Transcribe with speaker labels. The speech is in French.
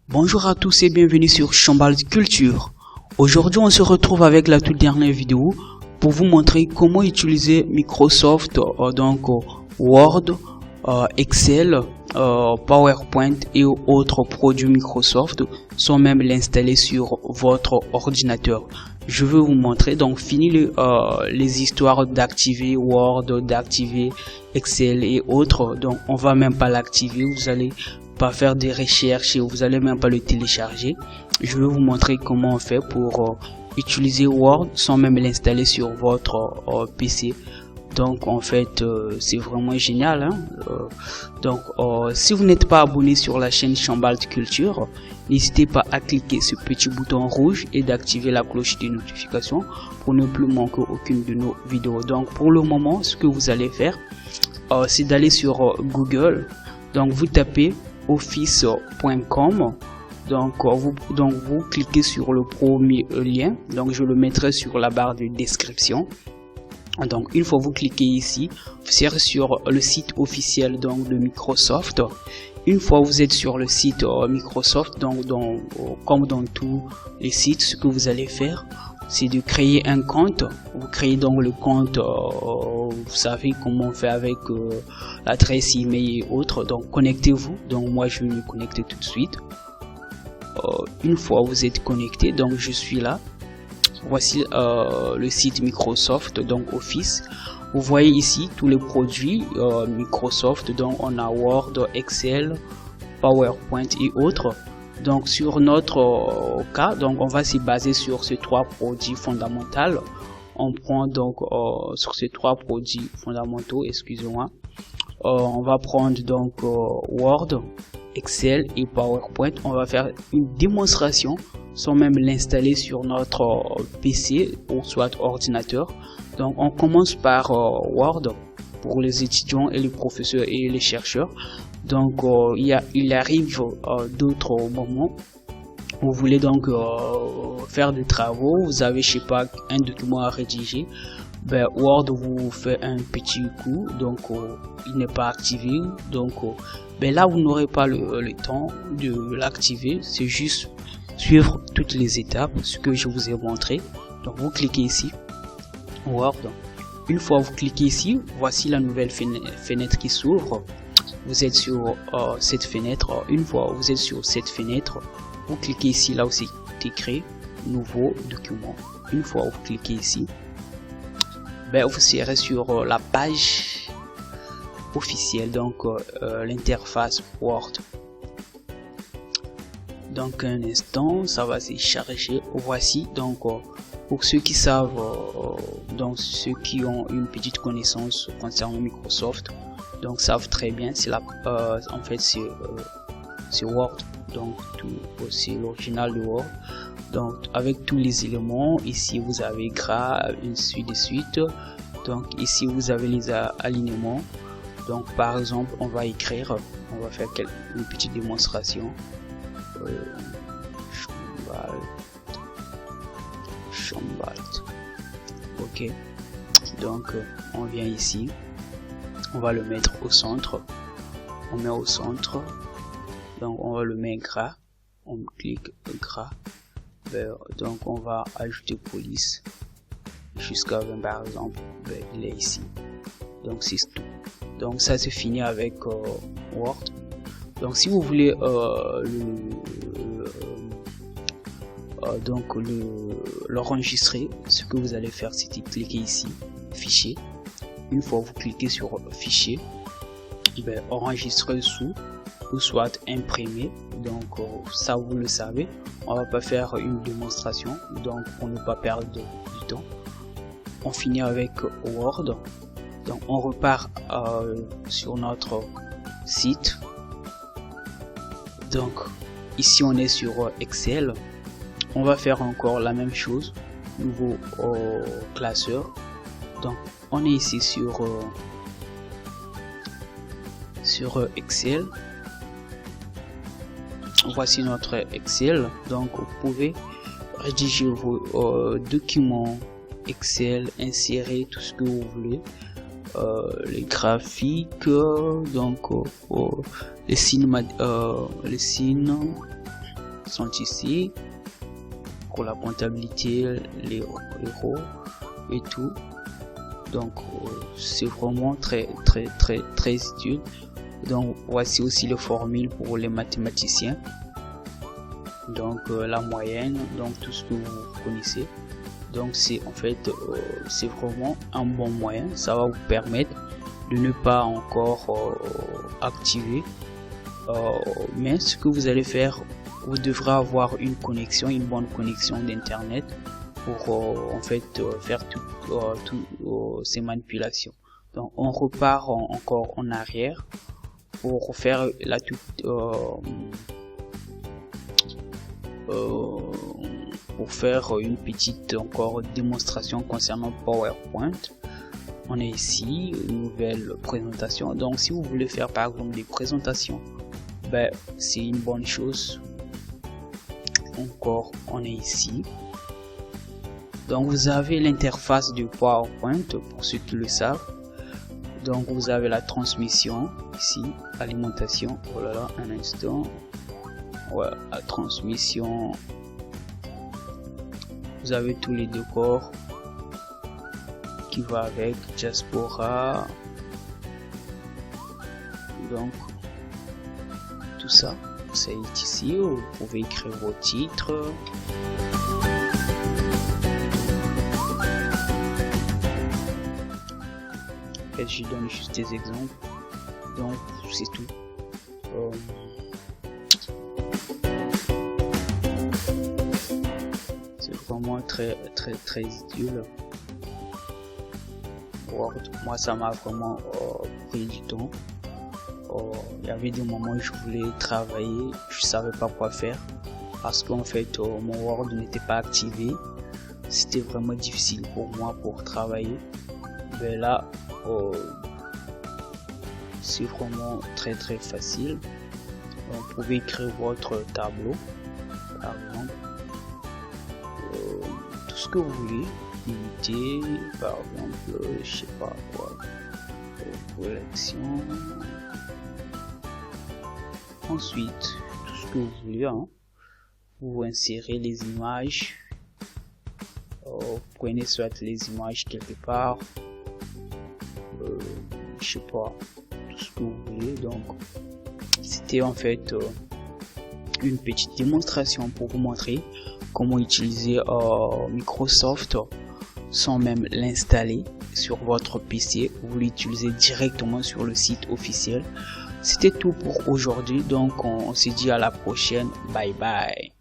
Speaker 1: Bonjour à tous et bienvenue sur Chambal Culture. Aujourd'hui on se retrouve avec la toute dernière vidéo pour vous montrer comment utiliser Microsoft, Word, Excel, PowerPoint et autres produits Microsoft sans même l'installer sur votre ordinateur. Je vais vous montrer, donc fini les histoires d'activer Word, d'activer Excel et autres. Donc on va même pas l'activer, vous allez pas faire des recherches et vous allez même pas le télécharger. Je vais vous montrer comment on fait pour utiliser Word sans même l'installer sur votre PC. Donc en fait c'est vraiment génial, hein. Si vous n'êtes pas abonné sur la chaîne Chambal Culture, n'hésitez pas à cliquer ce petit bouton rouge et d'activer la cloche de notification pour ne plus manquer aucune de nos vidéos. Donc pour le moment ce que vous allez faire c'est d'aller sur Google, donc vous tapez office.com, donc vous cliquez sur le premier lien, donc je le mettrai sur la barre de description. Donc une fois vous cliquez ici, vous serez sur le site officiel donc de Microsoft. Une fois vous êtes sur le site Microsoft, donc comme dans tous les sites, ce que vous allez faire c'est de créer un compte. Vous créez donc le compte, vous savez comment on fait avec l'adresse email et autres. Donc connectez-vous, donc moi je vais me connecter tout de suite. Une fois vous êtes connecté, donc je suis là. Voici le site Microsoft, donc Office. Vous voyez ici tous les produits Microsoft, donc on a Word, Excel, PowerPoint et autres. Donc sur notre cas, donc on va se baser sur ces trois produits fondamentaux. On prend donc sur ces trois produits fondamentaux, excusez-moi, on va prendre donc Word, Excel et PowerPoint. On va faire une démonstration sans même l'installer sur notre PC ou soit ordinateur. Donc on commence par Word pour les étudiants et les professeurs et les chercheurs. Donc il arrive d'autres moments où vous voulez donc faire des travaux, vous avez je sais pas un document à rédiger, ben Word vous fait un petit coup, donc il n'est pas activé, donc ben là vous n'aurez pas le temps de l'activer, c'est juste suivre toutes les étapes, ce que je vous ai montré. Donc vous cliquez ici Word. Une fois vous cliquez ici, voici la nouvelle fenêtre qui s'ouvre. Vous êtes sur cette fenêtre. Une fois vous êtes sur cette fenêtre, vous cliquez ici là où c'est écrit nouveau document. Une fois vous cliquez ici, ben vous serez sur la page officielle, donc l'interface Word. Donc un instant, ça va se charger. Voici donc pour ceux qui savent, donc ceux qui ont une petite connaissance concernant Microsoft, donc savent très bien, c'est en fait c'est Word, donc c'est l'original de Word. Donc avec tous les éléments, ici vous avez gras, ainsi de suite. Donc ici vous avez les alignements. Donc par exemple on va écrire, on va faire une petite démonstration. Chambal. Ok, donc on vient ici, on va le mettre au centre, on met au centre, donc on va le mettre gras, on clique gras, donc on va ajouter police jusqu'à 20 par exemple, il est ici, donc c'est tout. Donc ça c'est fini avec Word. Donc si vous voulez l'enregistrer, ce que vous allez faire c'est de cliquer ici fichier. Une fois vous cliquez sur fichier, enregistrer sous ou soit imprimer. Donc ça vous le savez, on va pas faire une démonstration, donc pour ne pas perdre du temps. On finit avec Word. Donc on repart sur notre site. Donc ici on est sur Excel. On va faire encore la même chose, nouveau classeur. Donc on est ici sur Excel. Voici notre Excel. Donc vous pouvez rédiger vos documents Excel, insérer tout ce que vous voulez. Les graphiques, donc les signes sont ici pour la comptabilité, les euros et tout. Donc c'est vraiment très utile. Donc voici aussi les formules pour les mathématiciens. Donc la moyenne, donc tout ce que vous connaissez. Donc c'est en fait c'est vraiment un bon moyen. Ça va vous permettre de ne pas encore activer, mais ce que vous allez faire, vous devrez avoir une bonne connexion d'internet pour en fait faire toutes ces manipulations. Donc on repart encore en arrière pour faire pour faire une petite encore démonstration concernant PowerPoint. On est ici, nouvelle présentation. Donc si vous voulez faire par exemple des présentations, c'est une bonne chose. Encore on est ici. Donc vous avez l'interface de PowerPoint pour ceux qui le savent. Donc vous avez la transmission ici, alimentation. Oh là là, un instant. Ouais, la transmission. Vous avez tous les décors qui va avec, diaspora. Donc tout ça, c'est ici. Vous pouvez écrire vos titres. Et je donne juste des exemples. Donc c'est tout. Vraiment très utile. Word, moi ça m'a vraiment pris du temps. Il y avait des moments où je voulais travailler, je savais pas quoi faire parce qu'en fait mon Word n'était pas activé. C'était vraiment difficile pour moi pour travailler. Mais là c'est vraiment très facile. Vous pouvez écrire votre tableau par exemple. Tout ce que vous voulez, unité, par exemple, je sais pas quoi, collection. Ensuite, tout ce que vous voulez, vous insérez les images. Vous prenez soit les images quelque part, je sais pas, tout ce que vous voulez. Donc, c'était en fait une petite démonstration pour vous montrer comment utiliser Microsoft sans même l'installer sur votre PC. Vous l'utilisez directement sur le site officiel. C'était tout pour aujourd'hui, donc on se dit à la prochaine. Bye bye.